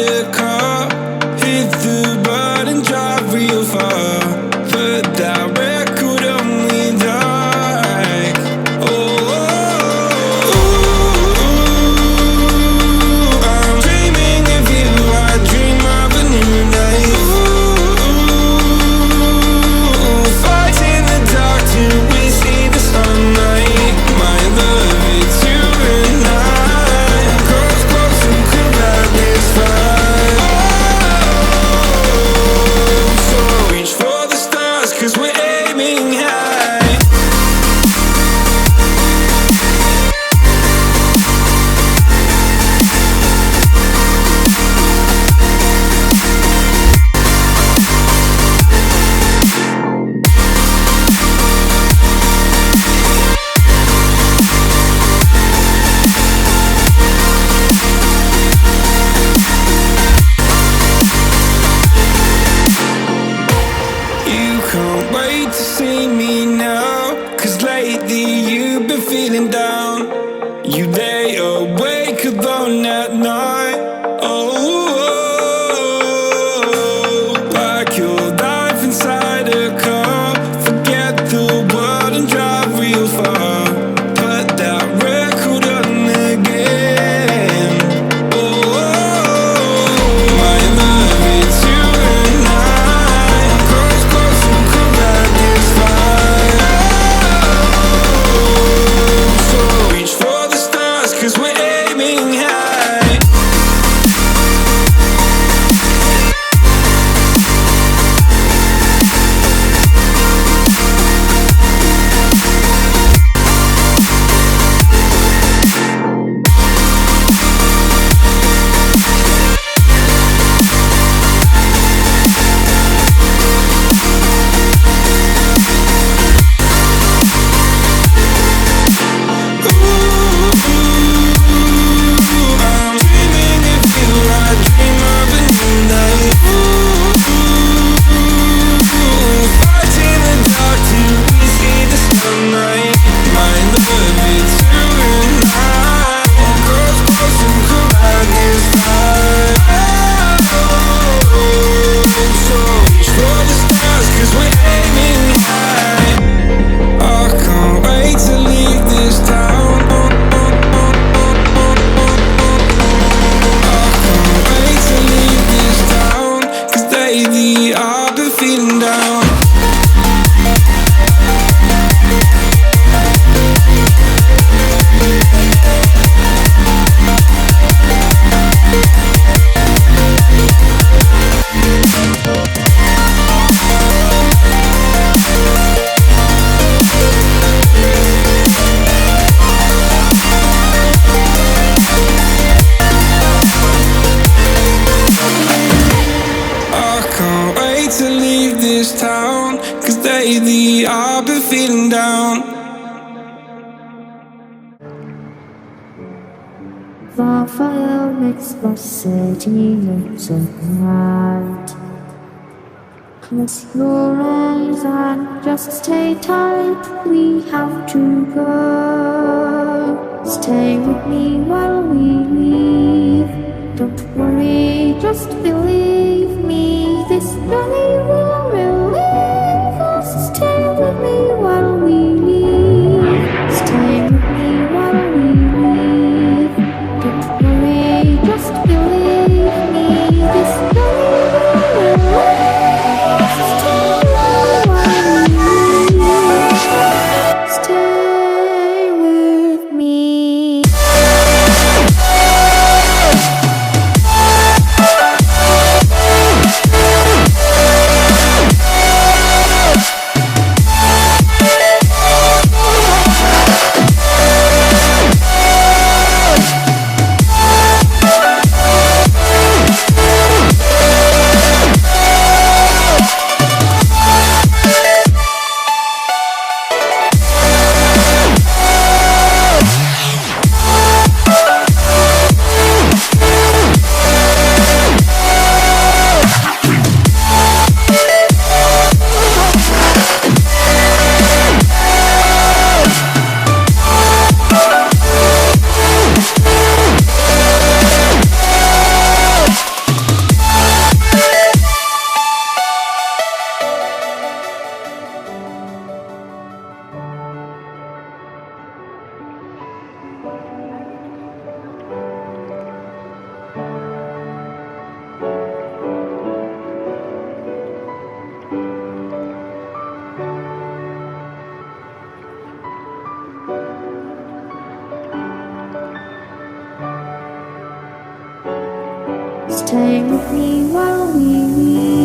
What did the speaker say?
inside a car, hit the button, drive real far, but that record on me like, oh, I'm dreaming of you, I dream of a new night. Fight in the dark till we see the sunlight. My love, it's you and I. Close, close and could light this fire. So reach for the stars, 'cause we're aiming high. You can't wait to see me now, 'cause lately you've been feeling down. You lay awake alone at night. Oh, like your life inside a car. Forget the world and drive real far. Put that record on again. Oh, my love, it's you and I. Close, close and could light this fire. So reach for the stars, 'cause we're aiming high. I'm dreaming of you, I dream of a new night. Fight in the dark till we see the sunlight. My love, it's you and I. Close, close and could light this fire. So reach for the stars, 'cause we're aiming high. I can't wait to leave this town. I can't wait to leave this town, 'cause lately I've been feeling down. I can't wait to leave this town, 'cause lately I've been feeling down. The fire makes the city look so bright. Close your eyes and just stay tight. We have to go. Stay with me while we leave. Don't worry, just believe me. This journey will relieve us. Stay with me while we leave. Stay with me while we leave. Don't worry, just believe me. This journey will relieve us. Stay with me while we leave. Stay with me. stay with me while we leave.